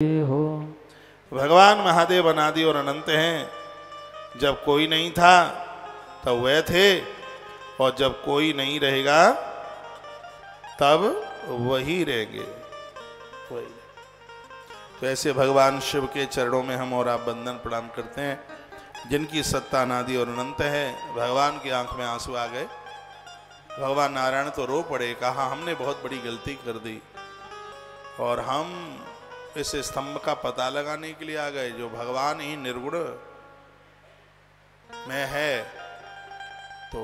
हो। भगवान महादेव अनादि और अनंत हैं। जब कोई नहीं था तब वह थे, और जब कोई नहीं रहेगा तब वही रहेंगे। वही तो ऐसे भगवान शिव के चरणों में हम और आप बंदन प्रणाम करते हैं, जिनकी सत्ता अनादि और अनंत है। भगवान की आंख में आंसू आ गए। भगवान नारायण तो रो पड़े, कहा हमने बहुत बड़ी गलती कर दी और हम इस स्तंभ का पता लगाने के लिए आ गए जो भगवान ही निर्गुण में है। तो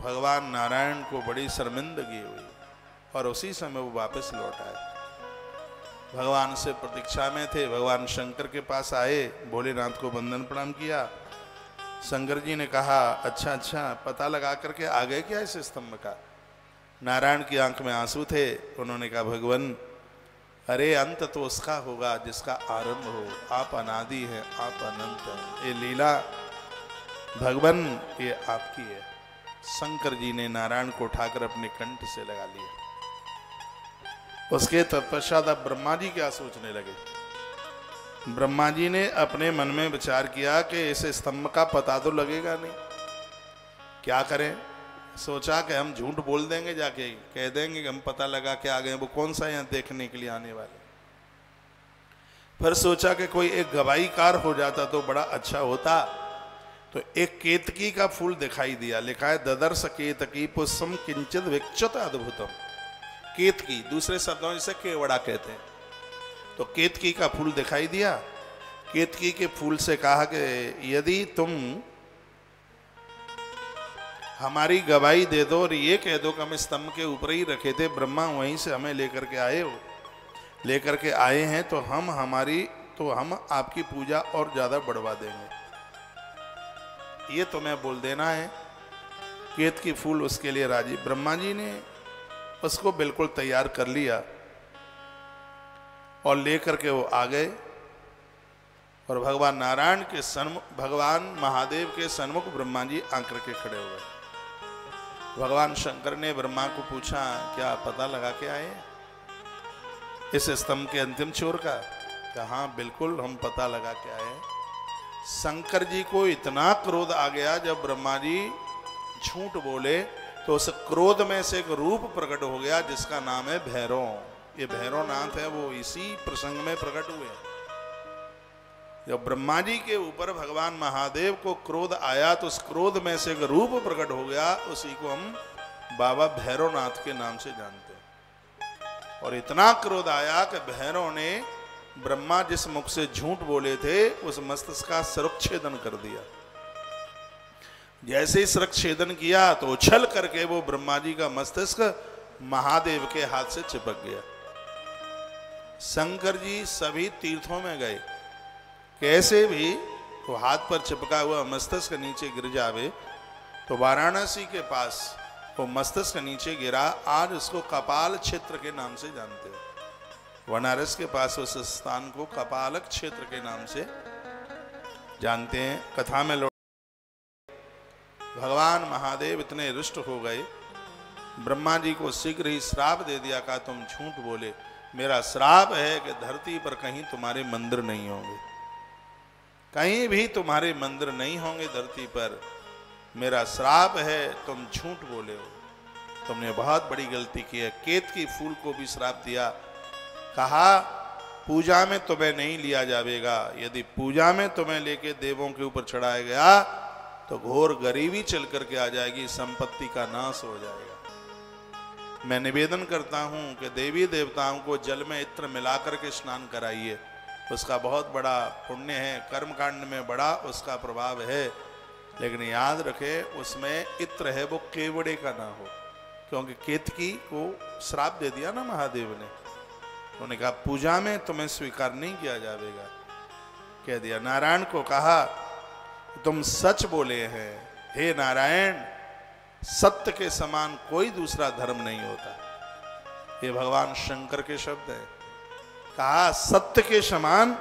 भगवान नारायण को बड़ी शर्मिंदगी हुई और उसी समय वो वापस लौट आए। भगवान से प्रतीक्षा में थे। भगवान शंकर के पास आए, भोलेनाथ को वंदन प्रणाम किया। शंकर जी ने कहा अच्छा पता लगा करके आ गए क्या इस स्तंभ का। नारायण की आंख में आंसू थे। उन्होंने कहा भगवान, अरे अंत तो उसका होगा जिसका आरंभ हो। आप अनादि हैं, आप अनंत हैं। ये लीला भगवान ये आपकी है। शंकर जी ने नारायण को उठाकर अपने कंठ से लगा लिया। उसके तत्पश्चात अब ब्रह्मा जी क्या सोचने लगे। ब्रह्मा जी ने अपने मन में विचार किया कि इस स्तंभ का पता तो लगेगा नहीं, क्या करें। सोचा कि हम झूठ बोल देंगे, जाके कह देंगे कि हम पता लगा के आ गए। वो कौन सा यहाँ देखने के लिए आने वाले। फिर सोचा कि कोई एक गवाहीकार हो जाता तो बड़ा अच्छा होता। तो एक केतकी का फूल दिखाई दिया, लिखा है ददर्श केतकी पुष्पम किंचित विक्षत अद्भुतम। केतकी, दूसरे शब्दों जिसे केवड़ा कहते हैं। तो केतकी का फूल दिखाई दिया। केतकी के फूल से कहा कि यदि तुम हमारी गवाही दे दो और ये कह दो कि हम स्तंभ के ऊपर ही रखे थे, ब्रह्मा वहीं से हमें लेकर के आए हैं, तो हम आपकी पूजा और ज्यादा बढ़वा देंगे। ये तुम्हें बोल देना है। केतकी फूल उसके लिए राजी। ब्रह्मा जी ने उसको बिल्कुल तैयार कर लिया और लेकर के वो आ गए और भगवान नारायण के सन्मुख, भगवान महादेव के सन्मुख ब्रह्मा जी आकर के खड़े हो गए। भगवान शंकर ने ब्रह्मा को पूछा, क्या पता लगा के आए इस स्तंभ के अंतिम छोर का। कहा हाँ बिल्कुल, हम पता लगा के आए। शंकर जी को इतना क्रोध आ गया जब ब्रह्मा जी झूठ बोले, तो उस क्रोध में से एक रूप प्रकट हो गया जिसका नाम है भैरव। ये भैरवनाथ है, वो इसी प्रसंग में प्रकट हुए। जब ब्रह्मा जी के ऊपर भगवान महादेव को क्रोध आया तो उस क्रोध में से एक रूप प्रकट हो गया। उसी को हम बाबा भैरवनाथ के नाम से जानते हैं। और इतना क्रोध आया कि भैरव ने ब्रह्मा जिस मुख से झूठ बोले थे उस मस्तिष्क का सिरच्छेदन कर दिया। जैसे ही सिरच्छेदन किया तो उछल करके वो ब्रह्मा जी का मस्तिष्क महादेव के हाथ से चिपक गया। शंकर जी सभी तीर्थों में गए, कैसे भी तो हाथ पर चिपका हुआ मस्तिष्क नीचे गिर जावे। तो वाराणसी के पास वो मस्तिष्क नीचे गिरा। आज उसको कपाल क्षेत्र के नाम से जानते हैं। बनारस के पास उस स्थान को कपालक क्षेत्र के नाम से जानते हैं। कथा में भगवान महादेव इतने रुष्ट हो गए, ब्रह्मा जी को शीघ्र ही श्राप दे दिया। कहा तुम झूठ बोले, मेरा श्राप है कि धरती पर कहीं तुम्हारे मंदिर नहीं होंगे, कहीं भी तुम्हारे मंदिर नहीं होंगे धरती पर। मेरा श्राप है, तुम झूठ बोले हो, तुमने बहुत बड़ी गलती की है। केतकी फूल को भी श्राप दिया। कहा पूजा में तुम्हें नहीं लिया जाएगा। यदि पूजा में तुम्हें लेके देवों के ऊपर चढ़ाया गया तो घोर गरीबी चल करके आ जाएगी, संपत्ति का नाश हो जाएगा। मैं निवेदन करता हूं कि देवी देवताओं को जल में इत्र मिलाकर के स्नान कराइए। उसका बहुत बड़ा पुण्य है, कर्मकांड में बड़ा उसका प्रभाव है। लेकिन याद रखे उसमें इत्र है वो केवड़े का ना हो, क्योंकि केतकी को श्राप दे दिया ना महादेव ने। उन्होंने कहा पूजा में तुम्हें स्वीकार नहीं किया जाएगा, कह दिया। नारायण को कहा तुम सच बोले हैं, हे नारायण, सत्य के समान कोई दूसरा धर्म नहीं होता। ये भगवान शंकर के शब्द हैं। कहा सत्य के समान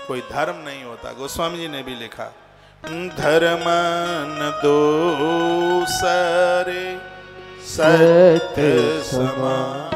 कोई धर्म नहीं होता। गोस्वामी जी ने भी लिखा, धर्म न दूसरे सत्य समान,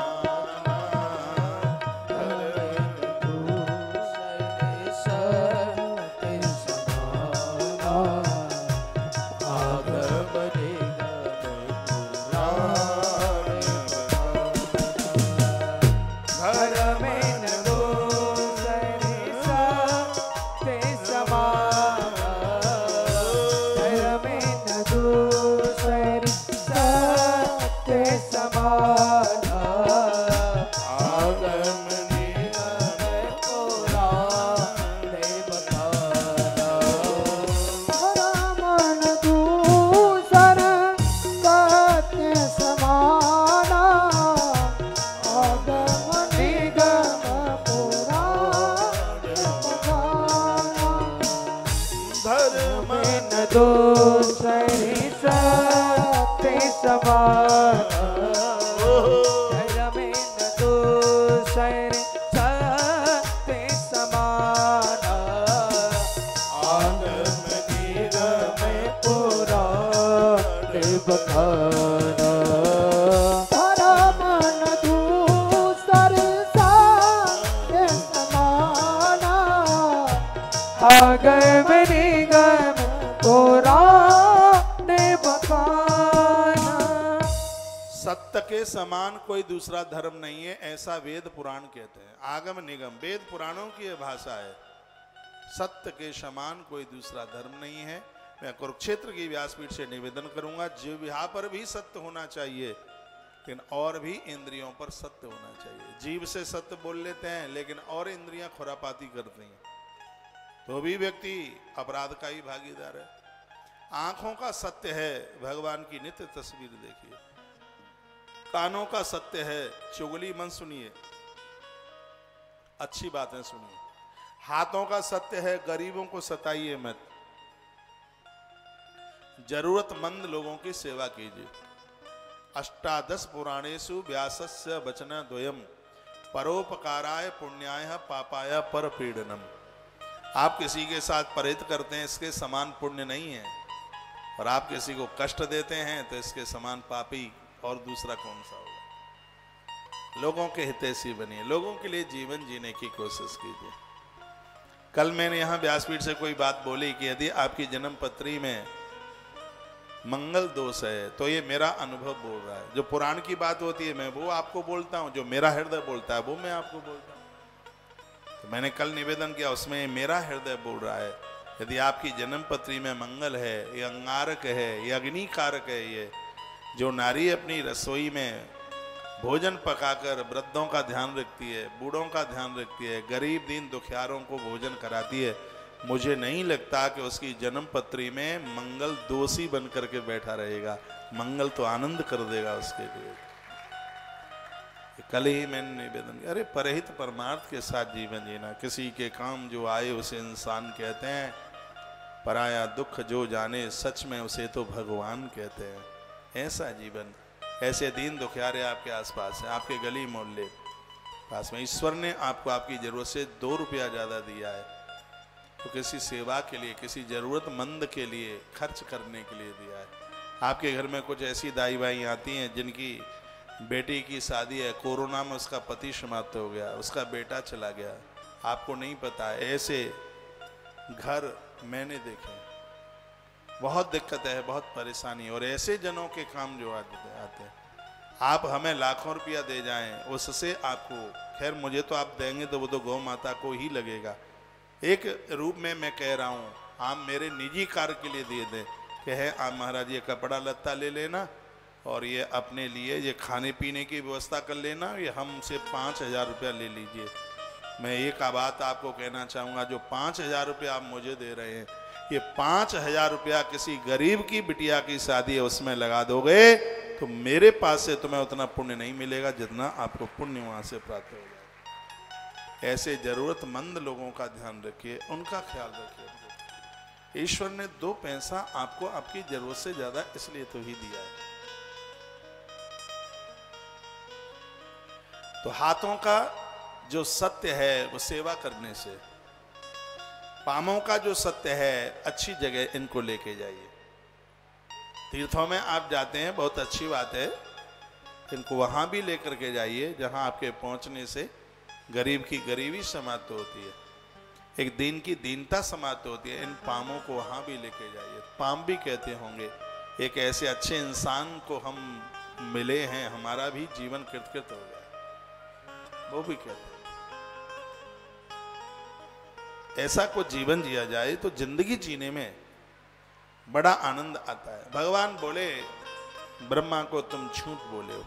दूसरे सत्य समान, धर्म में न दूसरे सत्य समान, आनंद नीर में पुराण बखाना, धर्म न दूसरे सत्य समान, आगम निगम पुराण बखाना। सत्य के समान कोई दूसरा धर्म नहीं है, ऐसा वेद पुराण कहते हैं। आगम निगम वेद पुराणों की यह भाषा है। सत्य के समान कोई दूसरा धर्म नहीं है। मैं कुरुक्षेत्र की व्यासपीठ से निवेदन करूंगा, जीव पर भी सत्य होना चाहिए, लेकिन और भी इंद्रियों पर सत्य होना चाहिए। जीव से सत्य बोल लेते हैं, लेकिन और इंद्रियां खुरापाती करती हैं, तो भी व्यक्ति अपराध का ही भागीदार है। आंखों का सत्य है, भगवान की नित्य तस्वीर देखिए। कानों का सत्य है, चुगली मन सुनिए, अच्छी बातें सुनिए। हाथों का सत्य है, गरीबों को सताइए मत, जरूरतमंद लोगों की सेवा कीजिए। अष्टादश पुराणेषु व्यासस्य वचन द्वयम, परोपकाराय पुण्याय पापाय परपीडनम। आप किसी के साथ परहित करते हैं, इसके समान पुण्य नहीं है, और आप किसी को कष्ट देते हैं तो इसके समान पापी और दूसरा कौन सा होगा। लोगों के हितैषी बनिए, लोगों के लिए जीवन जीने की कोशिश कीजिए। कल मैंने यहां व्यासपीठ से कोई बात बोली कि यदि आपकी जन्म पत्री में मंगल दोष है तो ये मेरा अनुभव बोल रहा है। जो पुराण की बात होती है मैं वो आपको बोलता हूं, जो मेरा हृदय बोलता है वो मैं आपको बोलता हूं। तो मैंने कल निवेदन किया, उसमें मेरा हृदय बोल रहा है, यदि आपकी जन्म पत्री में मंगल है, ये अंगारक है, ये अग्निकारक है, ये जो नारी अपनी रसोई में भोजन पकाकर वृद्धों का ध्यान रखती है, बूढ़ों का ध्यान रखती है, गरीब दीन दुखियारों को भोजन कराती है, मुझे नहीं लगता कि उसकी जन्म पत्री में मंगल दोषी बन करके बैठा रहेगा। मंगल तो आनंद कर देगा उसके लिए। कल ही मैंने निवेदन किया, अरे परहित परमार्थ के साथ जीवन जीना। किसी के काम जो आए उसे इंसान कहते हैं, पराया दुख जो जाने सच में उसे तो भगवान कहते हैं। ऐसा जीवन, ऐसे दीन दुखियारे आपके आसपास हैं, आपके गली मोहल्ले पास में। ईश्वर ने आपको आपकी जरूरत से 2 रुपया ज़्यादा दिया है, तो किसी सेवा के लिए, किसी जरूरतमंद के लिए खर्च करने के लिए दिया है। आपके घर में कुछ ऐसी दाई बाई आती हैं जिनकी बेटी की शादी है, कोरोना में उसका पति समाप्त हो गया, उसका बेटा चला गया, आपको नहीं पता है। ऐसे घर मैंने देखे, बहुत दिक्कत है, बहुत परेशानी, और ऐसे जनों के काम जो आते हैं। आप हमें लाखों रुपया दे जाएं, उससे आपको, खैर मुझे तो आप देंगे तो वो तो गौ माता को ही लगेगा। एक रूप में मैं कह रहा हूँ, आप मेरे निजी कार्य के लिए दे दें कि है आप महाराज ये कपड़ा लत्ता ले लेना, और ये अपने लिए ये खाने पीने की व्यवस्था कर लेना, ये हमसे 5,000 रुपया ले लीजिए। मैं एक बात आपको कहना चाहूँगा, जो 5,000 रुपया आप मुझे दे रहे हैं, ये 5,000 रुपया किसी गरीब की बिटिया की शादी है उसमें लगा दोगे तो मेरे पास से तुम्हें उतना पुण्य नहीं मिलेगा जितना आपको पुण्य वहाँ से प्राप्त होगा। ऐसे जरूरतमंद लोगों का ध्यान रखिए, उनका ख्याल रखिए। ईश्वर ने 2 पैसा आपको आपकी जरूरत से ज्यादा इसलिए तो ही दिया है। तो हाथों का जो सत्य है वो सेवा करने से, पामों का जो सत्य है अच्छी जगह इनको लेके जाइए। तीर्थों में आप जाते हैं, बहुत अच्छी बात है, इनको वहां भी लेकर के जाइए जहां आपके पहुंचने से गरीब की गरीबी समाप्त होती है, एक दीन की दीनता समाप्त होती है। इन पामों को वहां भी लेके जाइए। पाम भी कहते होंगे, एक ऐसे अच्छे इंसान को हम मिले हैं, हमारा भी जीवन कृतकृत हो गया, वो भी कहते हैं। ऐसा कुछ जीवन जिया जाए तो जिंदगी जीने में बड़ा आनंद आता है। भगवान बोले ब्रह्मा को, तुम झूठ बोले हो,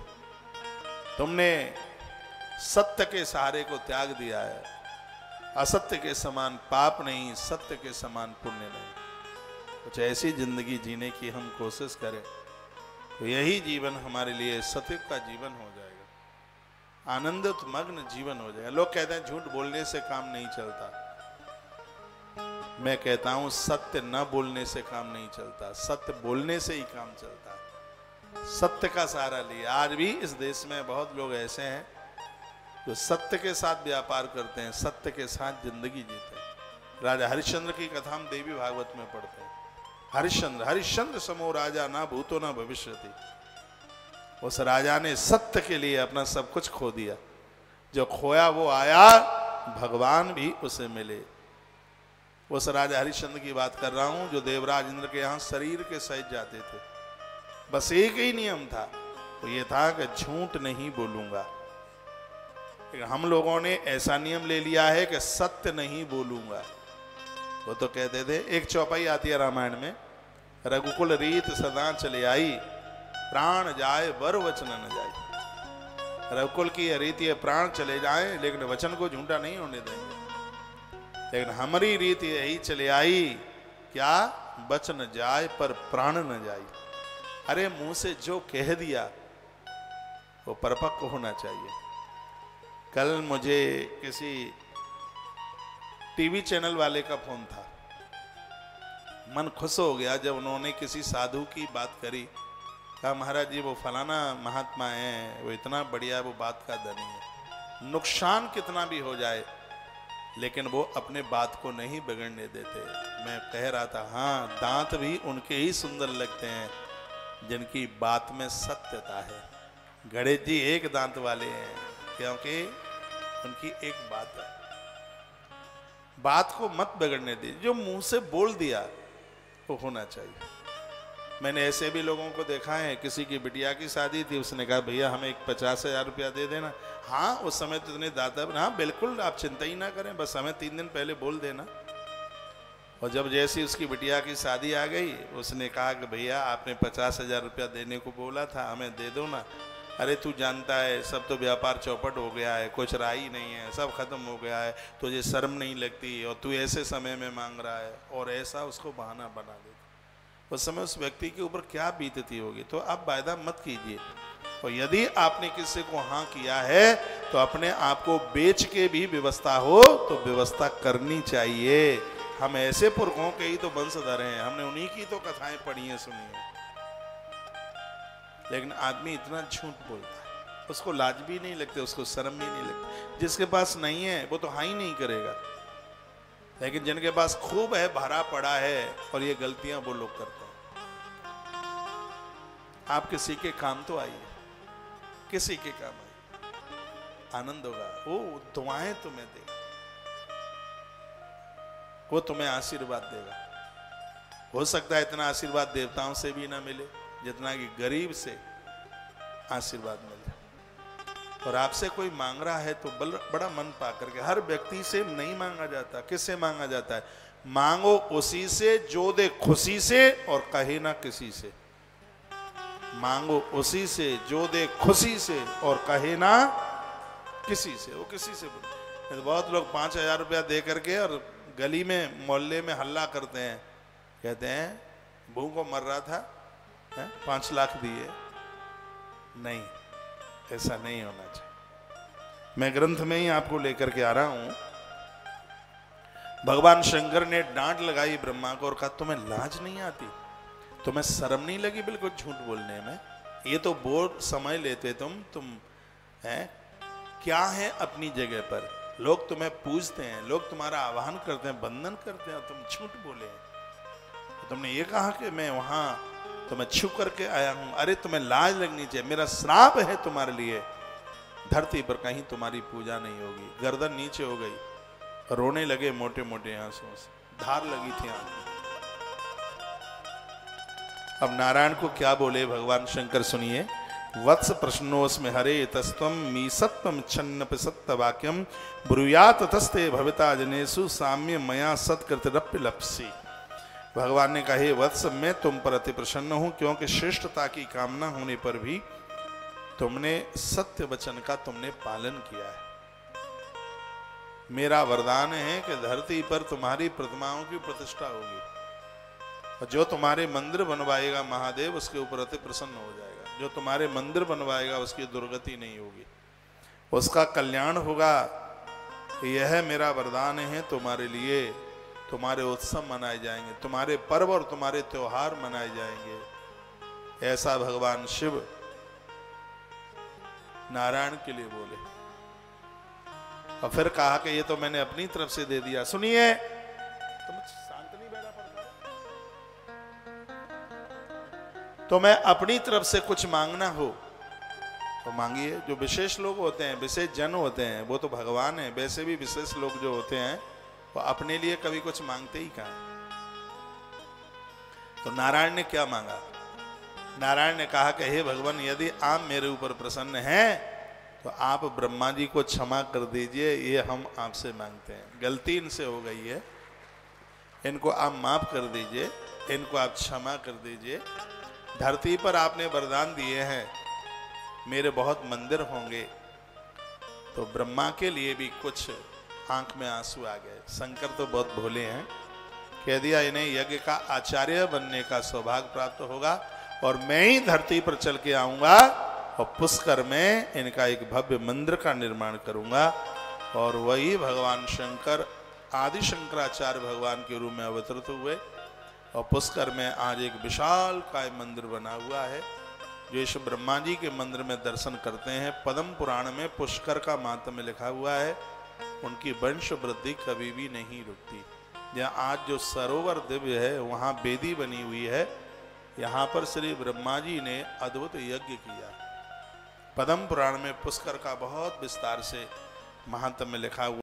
तुमने सत्य के सहारे को त्याग दिया है। असत्य के समान पाप नहीं, सत्य के समान पुण्य नहीं। कुछ ऐसी जिंदगी जीने की हम कोशिश करें तो यही जीवन हमारे लिए सत्य का जीवन हो जाएगा, आनंदित मग्न जीवन हो जाएगा। लोग कहते हैं झूठ बोलने से काम नहीं चलता। मैं कहता हूं सत्य न बोलने से काम नहीं चलता, सत्य बोलने से ही काम चलता है। सत्य का सहारा लिए आज भी इस देश में बहुत लोग ऐसे हैं जो सत्य के साथ व्यापार करते हैं, सत्य के साथ जिंदगी जीते हैं। राजा हरिश्चंद्र की कथा हम देवी भागवत में पढ़ते हैं। हरिश्चंद्र समो राजा ना भूतो ना भविष्यति। उस राजा ने सत्य के लिए अपना सब कुछ खो दिया, जो खोया वो आया, भगवान भी उसे मिले। उस राजा हरिश्चंद्र की बात कर रहा हूं जो देवराज इंद्र के यहां शरीर के सहित जाते थे। बस एक ही नियम था, तो ये था कि झूठ नहीं बोलूंगा। हम लोगों ने ऐसा नियम ले लिया है कि सत्य नहीं बोलूंगा। वो तो कहते थे, एक चौपाई आती है रामायण में, रघुकुल रीत सदा चले आई, प्राण जाए वर वचन न जाए। रघुकुल की रीति है प्राण चले जाए लेकिन वचन को झूठा नहीं होने देंगे। लेकिन हमारी रीति यही चले आई, क्या वचन जाए पर प्राण न जाए। अरे मुंह से जो कह दिया वो परिपक्व होना चाहिए। कल मुझे किसी टीवी चैनल वाले का फोन था, मन खुश हो गया जब उन्होंने किसी साधु की बात करी। कहा महाराज जी वो फलाना महात्मा है, वो इतना बढ़िया, वो बात का धनी है, नुकसान कितना भी हो जाए लेकिन वो अपने बात को नहीं बिगड़ने देते। मैं कह रहा था हाँ, दांत भी उनके ही सुंदर लगते हैं जिनकी बात में सत्यता है। गणेश जी एक दांत वाले हैं क्योंकि उनकी एक बात है, बात को मत बिगड़ने दीजिए। जो मुंह से बोल दिया वो होना चाहिए। मैंने ऐसे भी लोगों को देखा है, किसी की बिटिया की शादी थी, उसने कहा भैया हमें एक 50,000 रुपया दे देना। हाँ उस समय तो इतने दाता, हाँ बिल्कुल आप चिंता ही ना करें, बस हमें 3 दिन पहले बोल देना। और जब जैसी उसकी बिटिया की शादी आ गई, उसने कहा कि भैया आपने 50,000 रुपया देने को बोला था, हमें दे दो ना। अरे तू जानता है सब तो व्यापार चौपट हो गया है, कुछ रहा ही नहीं है, सब खत्म हो गया है, तुझे शर्म नहीं लगती और तू ऐसे समय में मांग रहा है। और ऐसा उसको बहाना बना देता। उस समय उस व्यक्ति के ऊपर क्या बीतती होगी। तो आप वायदा मत कीजिए, और यदि आपने किसी को हाँ किया है तो अपने आप को बेच के भी व्यवस्था हो तो व्यवस्था करनी चाहिए। हम ऐसे पुरखों के ही तो वंशधर हैं, हमने उन्हीं की तो कथाएं पढ़ी हैं, सुनी हैं। लेकिन आदमी इतना झूठ बोलता है, उसको लाज भी नहीं लगती, उसको शर्म भी नहीं लगती। जिसके पास नहीं है वो तो हाँ ही नहीं करेगा, लेकिन जिनके पास खूब है, भरा पड़ा है, और ये गलतियां वो लोग करते हैं। आप किसी के काम तो आइए, किसी के काम आइए, आनंद होगा। वो दुआएं तुम्हें देगा, वो तुम्हें आशीर्वाद देगा। हो सकता है इतना आशीर्वाद देवताओं से भी ना मिले जितना कि गरीब से आशीर्वाद मिले। और आपसे कोई मांग रहा है तो बड़ा मन पा करके, हर व्यक्ति से नहीं मांगा जाता। किससे मांगा जाता है? मांगो उसी से जो दे खुशी से और कहे ना किसी से। मांगो उसी से जो दे खुशी से और कहे ना किसी से। वो किसी से बोले तो बहुत लोग 5,000 रुपया दे करके और गली में मोहल्ले में हल्ला करते हैं, कहते हैं भूख को मर रहा था 5 लाख दिए। नहीं, ऐसा नहीं होना चाहिए। मैं ग्रंथ में ही आपको लेकर के आ रहा हूं। भगवान शंकर ने डांट लगाई ब्रह्मा को और कहा तुम्हें लाज नहीं आती, तुम्हें शर्म नहीं लगी बिल्कुल झूठ बोलने में? ये तो बहुत समय लेते तुम हैं, क्या है अपनी जगह पर। लोग तुम्हें पूजते हैं, लोग तुम्हारा आह्वान करते हैं, वंदन करते हैं, तुम झूठ बोले। तो तुमने ये कहा कि मैं वहां तो मैं छुप करके आया हूं। अरे तुम्हें लाज लगनी चाहिए, मेरा श्राप है तुम्हारे लिए, धरती पर कहीं तुम्हारी पूजा नहीं होगी। गर्दन नीचे हो गई, रोने लगे मोटे मोटे आंसुओं से, धार लगी थी आंख में। अब नारायण को क्या बोले भगवान शंकर सुनिए। वत्स प्रश्नोस्मि हरे तस्तम मीसत्वम छन्नप सत्य वाक्यम ब्रूयात तस्ते भविता जनेषु साम्य मया सत्कृतरप्य लप्सी। भगवान ने कहे वत्स मैं तुम पर अति प्रसन्न हूं, क्योंकि श्रेष्ठता की कामना होने पर भी तुमने सत्य वचन का तुमने पालन किया है। मेरा वरदान है कि धरती पर तुम्हारी प्रतिमाओं की प्रतिष्ठा होगी, और जो तुम्हारे मंदिर बनवाएगा महादेव उसके ऊपर अति प्रसन्न हो जाएगा। जो तुम्हारे मंदिर बनवाएगा उसकी दुर्गति नहीं होगी, उसका कल्याण होगा। यह मेरा वरदान है तुम्हारे लिए। तुम्हारे उत्सव मनाए जाएंगे, तुम्हारे पर्व और तुम्हारे त्योहार मनाए जाएंगे। ऐसा भगवान शिव नारायण के लिए बोले। और फिर कहा कि ये तो मैंने अपनी तरफ से दे दिया। सुनिए, तुम शांत नहीं बैठा पड़ता, तो मैं अपनी तरफ से कुछ मांगना हो तो मांगिए। जो विशेष लोग होते हैं, विशेष जन होते हैं, वो तो भगवान है। वैसे भी विशेष लोग जो होते हैं वो अपने लिए कभी कुछ मांगते ही कहाँ। तो नारायण ने क्या मांगा? नारायण ने कहा कि हे भगवान, यदि आप मेरे ऊपर प्रसन्न हैं तो आप ब्रह्मा जी को क्षमा कर दीजिए। ये हम आपसे मांगते हैं, गलती इनसे हो गई है, इनको आप माफ कर दीजिए, इनको आप क्षमा कर दीजिए। धरती पर आपने वरदान दिए हैं, मेरे बहुत मंदिर होंगे। तो ब्रह्मा के लिए भी कुछ आंख में आंसू आ गए। शंकर तो बहुत भोले हैं, कह दिया इन्हें यज्ञ का आचार्य बनने का सौभाग्य प्राप्त होगा और मैं ही धरती पर चल के आऊंगा और पुष्कर में इनका एक भव्य मंदिर का निर्माण करूंगा। और वही भगवान शंकर आदि शंकराचार्य भगवान के रूप में अवतरित हुए और पुष्कर में आज एक विशाल काय मंदिर बना हुआ है, जो इस ब्रह्मा जी के मंदिर में दर्शन करते हैं। पद्म पुराण में पुष्कर का माहात्म्य लिखा हुआ है, उनकी वंश वृद्धि कभी भी नहीं रुकती। जहाँ आज जो सरोवर दिव्य है वहाँ वेदी बनी हुई है, यहाँ पर श्री ब्रह्मा जी ने अद्भुत यज्ञ किया। पद्म पुराण में पुष्कर का बहुत विस्तार से महात्म्य लिखा हुआ।